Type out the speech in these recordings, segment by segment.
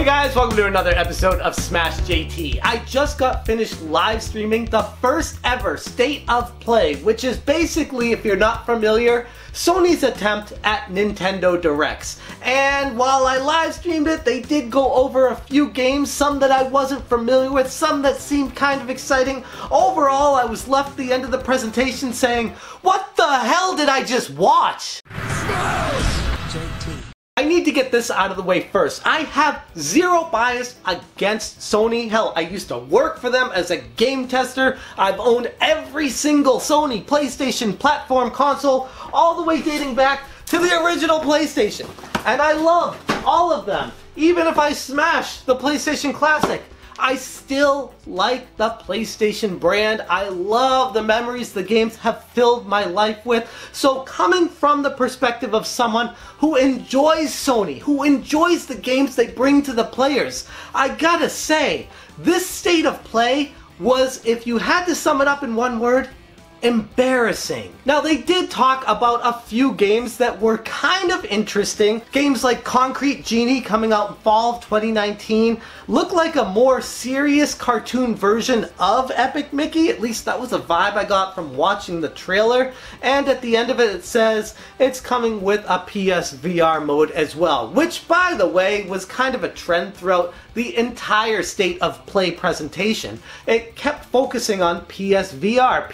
Hey guys, welcome to another episode of Smash JT. I just got finished live streaming the first ever State of Play, which is basically, if you're not familiar, Sony's attempt at Nintendo Directs. And while I live streamed it, they did go over a few games, some that I wasn't familiar with, some that seemed kind of exciting. Overall, I was left at the end of the presentation saying, what the hell did I just watch? I need to get this out of the way first. I have zero bias against Sony. Hell, I used to work for them as a game tester. I've owned every single Sony PlayStation platform console, all the way dating back to the original PlayStation. And I love all of them. Even if I smash the PlayStation Classic, I still like the PlayStation brand. I love the memories the games have filled my life with. So coming from the perspective of someone who enjoys Sony, who enjoys the games they bring to the players, I gotta say, this State of Play was, if you had to sum it up in one word, embarrassing. Now, they did talk about a few games that were kind of interesting. Games like Concrete Genie, coming out in fall of 2019, look like a more serious cartoon version of Epic Mickey. At least that was the vibe I got from watching the trailer. And at the end of it, it says it's coming with a PSVR mode as well, which, by the way, was kind of a trend throughout the entire State of Play presentation. It kept focusing on PSVR,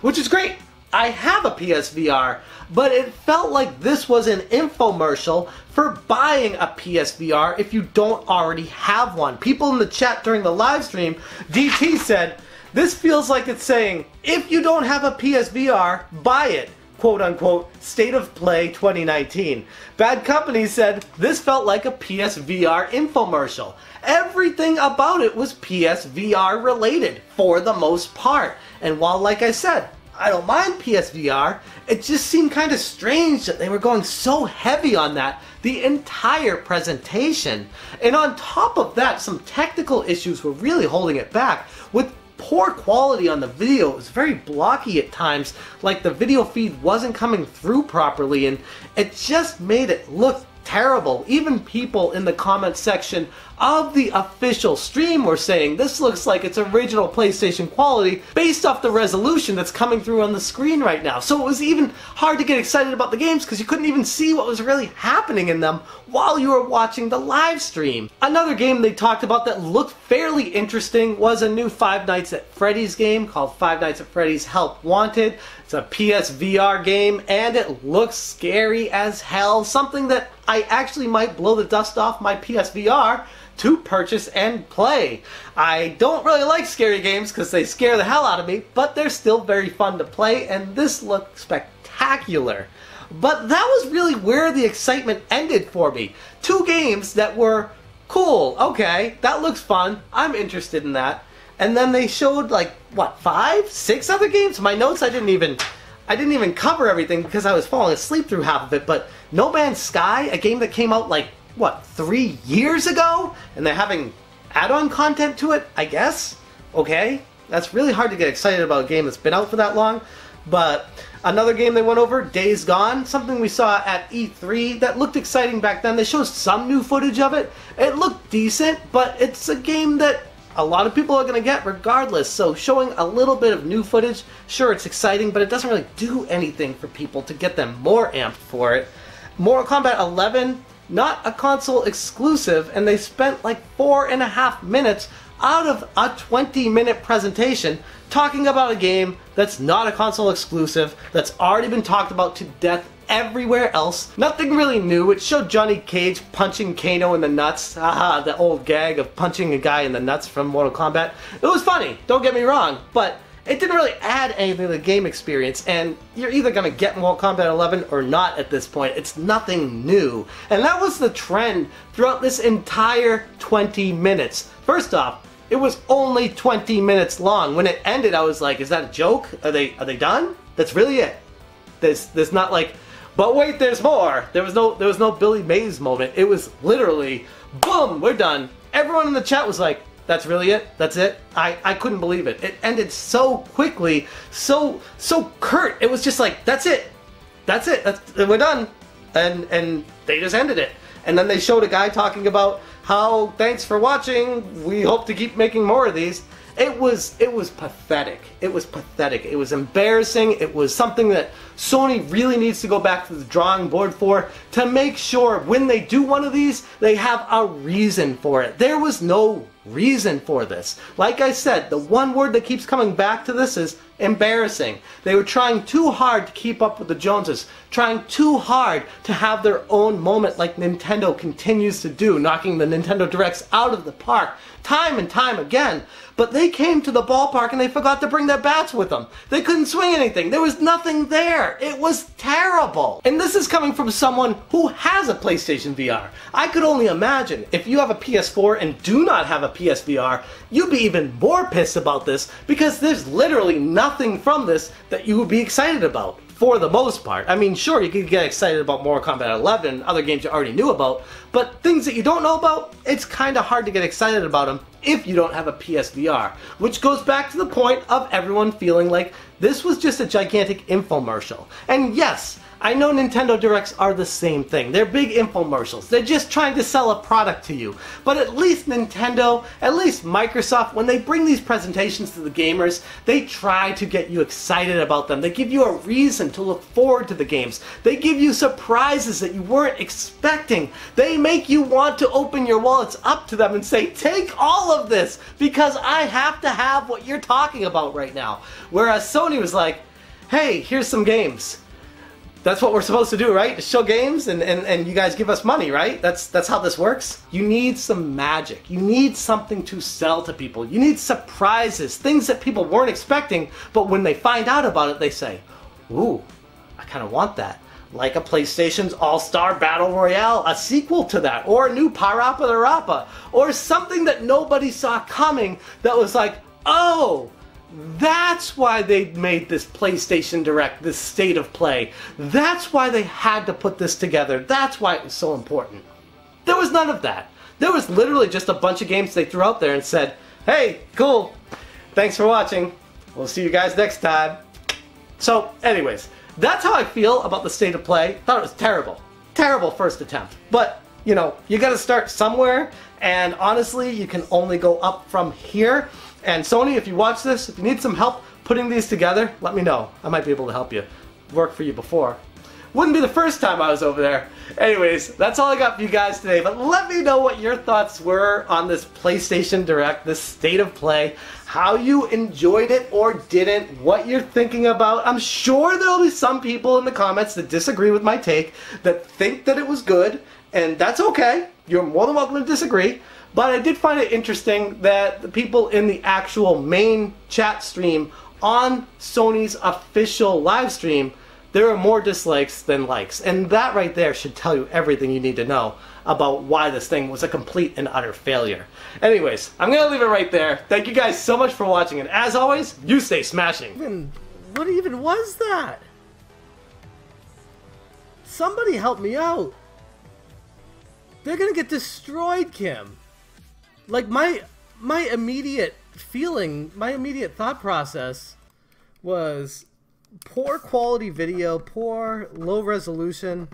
which is great. I have a PSVR, but it felt like this was an infomercial for buying a PSVR if you don't already have one. People in the chat during the live stream, DT said, this feels like it's saying, if you don't have a PSVR, buy it. Quote unquote, State of Play 2019. Bad Company said this felt like a PSVR infomercial. Everything about it was PSVR related for the most part. And while, like I said, I don't mind PSVR, it just seemed kind of strange that they were going so heavy on that the entire presentation. And on top of that, some technical issues were really holding it back. With poor quality on the video, it was very blocky at times, like the video feed wasn't coming through properly, and it just made it look terrible. Even people in the comment section of the official stream were saying this looks like it's original PlayStation quality based off the resolution that's coming through on the screen right now. So it was even hard to get excited about the games because you couldn't even see what was really happening in them while you were watching the live stream. Another game they talked about that looked fairly interesting was a new Five Nights at Freddy's game called Five Nights at Freddy's Help Wanted. It's a PSVR game and it looks scary as hell, something that I actually might blow the dust off my PSVR to purchase and play. I don't really like scary games because they scare the hell out of me, but they're still very fun to play, and this looked spectacular. But that was really where the excitement ended for me. Two games that were cool, okay, that looks fun, I'm interested in that. And then they showed like, what, 5, 6 other games? My notes, I didn't even cover everything because I was falling asleep through half of it, but No Man's Sky, a game that came out like, what, 3 years ago? And they're having add-on content to it, I guess? Okay, that's really hard to get excited about a game that's been out for that long. But another game they went over, Days Gone, something we saw at E3 that looked exciting back then. They showed some new footage of it. It looked decent, but it's a game that a lot of people are going to get regardless. So showing a little bit of new footage, sure, it's exciting, but it doesn't really do anything for people to get them more amped for it. Mortal Kombat 11, not a console exclusive, and they spent like 4.5 minutes out of a 20-minute presentation talking about a game that's not a console exclusive, that's already been talked about to death everywhere else. Nothing really new. It showed Johnny Cage punching Kano in the nuts. Haha, the old gag of punching a guy in the nuts from Mortal Kombat. It was funny, don't get me wrong, but it didn't really add anything to the game experience, and you're either going to get Mortal Kombat 11 or not at this point. It's nothing new. And that was the trend throughout this entire 20 minutes. First off, it was only 20 minutes long. When it ended, I was like, is that a joke? Are they done? That's really it. There's not like, but wait, there's more. There was no Billy Mays moment. It was literally, boom, we're done. Everyone in the chat was like, that's really it? That's it? I couldn't believe it. It ended so quickly, so curt. It was just like, that's it. We're done. And they just ended it. And then they showed a guy talking about how thanks for watching, we hope to keep making more of these. It was pathetic. It was pathetic. It was embarrassing. It was something that Sony really needs to go back to the drawing board for, to make sure when they do one of these, they have a reason for it. There was no reason for this. Like I said, the one word that keeps coming back to this is embarrassing. They were trying too hard to keep up with the Joneses, trying too hard to have their own moment like Nintendo continues to do, knocking the Nintendo Directs out of the park time and time again. But they came to the ballpark and they forgot to bring their bats with them. They couldn't swing anything. There was nothing there. It was terrible. And this is coming from someone who has a PlayStation VR. I could only imagine if you have a PS4 and do not have a PSVR, you'd be even more pissed about this, because there's literally nothing from this that you would be excited about. For the most part. I mean, sure, you could get excited about Mortal Kombat 11 and other games you already knew about, but things that you don't know about, it's kind of hard to get excited about them if you don't have a PSVR. Which goes back to the point of everyone feeling like this was just a gigantic infomercial. And yes, I know Nintendo Directs are the same thing. They're big infomercials. They're just trying to sell a product to you. But at least Nintendo, at least Microsoft, when they bring these presentations to the gamers, they try to get you excited about them. They give you a reason to look forward to the games. They give you surprises that you weren't expecting. They make you want to open your wallets up to them and say, take all of this, because I have to have what you're talking about right now. Whereas Sony was like, hey, here's some games. That's what we're supposed to do, right? Show games and you guys give us money, right? That's how this works. You need some magic. You need something to sell to people. You need surprises, things that people weren't expecting, but when they find out about it, they say, ooh, I kind of want that. Like a PlayStation's All-Star Battle Royale, a sequel to that, or a new Parappa the Rappa, or something that nobody saw coming that was like, oh, that's why they made this PlayStation Direct, this state of play. That's why they had to put this together. That's why it was so important. There was none of that. There was literally just a bunch of games they threw out there and said, hey, cool, thanks for watching. We'll see you guys next time. So, anyways, that's how I feel about the state of play. Thought it was terrible. Terrible first attempt. But, you know, you gotta start somewhere, and honestly, you can only go up from here. And Sony, if you watch this, if you need some help putting these together, let me know. I might be able to help you. Worked for you before. Wouldn't be the first time I was over there. Anyways, that's all I got for you guys today, but let me know what your thoughts were on this PlayStation Direct, this state of play, how you enjoyed it or didn't, what you're thinking about. I'm sure there'll be some people in the comments that disagree with my take, that think that it was good, and that's okay. You're more than welcome to disagree. But I did find it interesting that the people in the actual main chat stream on Sony's official live stream, there are more dislikes than likes. And that right there should tell you everything you need to know about why this thing was a complete and utter failure. Anyways, I'm going to leave it right there. Thank you guys so much for watching. And as always, you stay smashing. What even was that? Somebody help me out. They're going to get destroyed, Kim. Like, my immediate feeling, my immediate thought process was poor quality video, poor low resolution,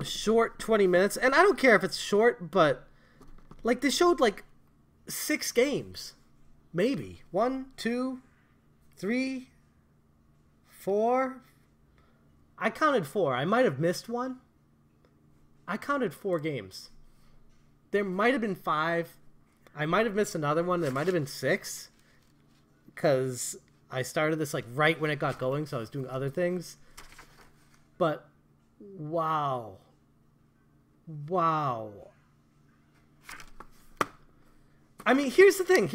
short 20 minutes. And I don't care if it's short, but like they showed like 6 games. Maybe. 1, 2, 3, 4. I counted 4. I might have missed one. I counted 4 games. There might have been 5. I might have missed another one. There might have been 6. Because I started this like right when it got going, so I was doing other things. But, wow. Wow. I mean, here's the thing.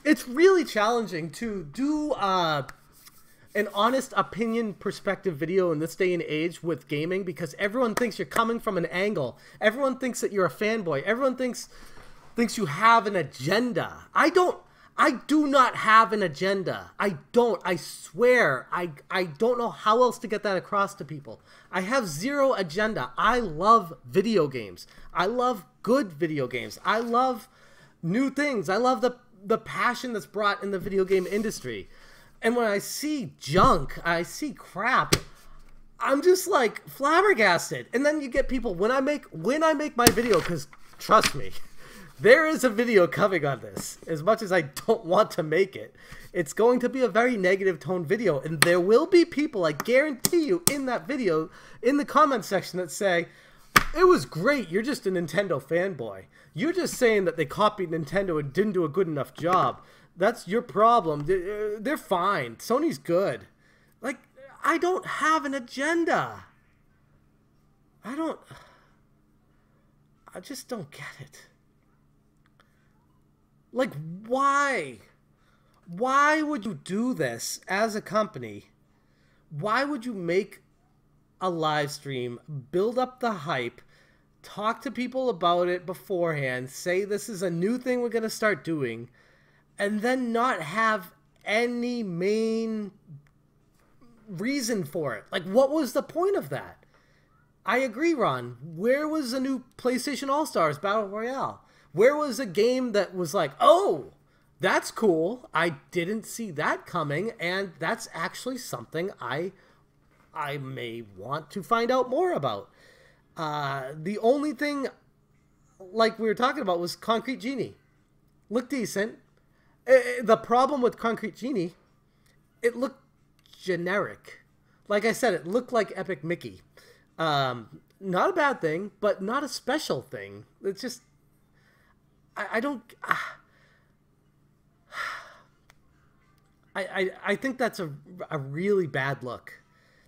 It's really challenging to do an honest opinion perspective video in this day and age with gaming, because everyone thinks you're coming from an angle. Everyone thinks that you're a fanboy. Everyone thinks you have an agenda. I do not have an agenda. I don't. I swear. I don't know how else to get that across to people. I have zero agenda. I love video games. I love good video games. I love new things. I love the passion that's brought in the video game industry. And when I see junk, I see crap, I'm just like flabbergasted. And then you get people when I make my video, because trust me, there is a video coming on this. As much as I don't want to make it, it's going to be a very negative tone video, and there will be people, I guarantee you, in that video, in the comment section that say, it was great, you're just a Nintendo fanboy. You're just saying that they copied Nintendo and didn't do a good enough job. That's your problem. They're fine. Sony's good. Like, I don't have an agenda. I just don't get it. Like, why? Why would you do this as a company? Why would you make a live stream, build up the hype, talk to people about it beforehand, say this is a new thing we're going to start doing, and then not have any main reason for it? Like, what was the point of that? I agree, Ron. Where was the new PlayStation All-Stars Battle Royale? Where was a game that was like, oh, that's cool, I didn't see that coming, and that's actually something I may want to find out more about. The only thing, like we were talking about, was Concrete Genie. Looked decent. The problem with Concrete Genie, it looked generic. Like I said, it looked like Epic Mickey. Not a bad thing, but not a special thing. It's just, I don't... I think that's a really bad look.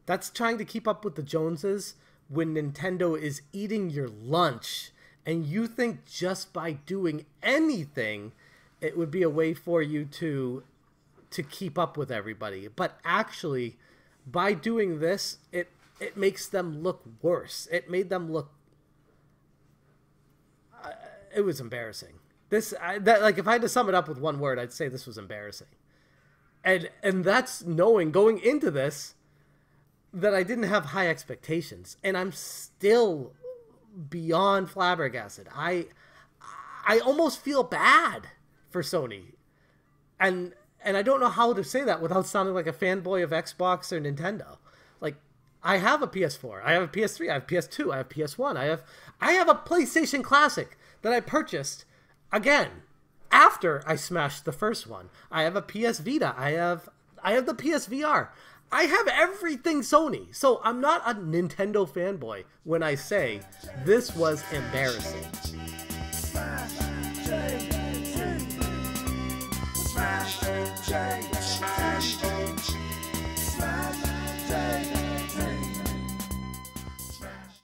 That's trying to keep up with the Joneses when Nintendo is eating your lunch, and you think just by doing anything it would be a way for you to keep up with everybody. But actually, by doing this, it makes them look worse. It made them look... it was embarrassing. Like, if I had to sum it up with one word, I'd say this was embarrassing. And that's knowing, going into this, that I didn't have high expectations. And I'm still beyond flabbergasted. I almost feel bad for Sony. And I don't know how to say that without sounding like a fanboy of Xbox or Nintendo. Like, I have a PS4, I have a PS3, I have PS2, I have PS1, I have a PlayStation Classic that I purchased, again, after I smashed the first one. I have a PS Vita. I have the PSVR. I have everything Sony. So I'm not a Nintendo fanboy when I say this was embarrassing.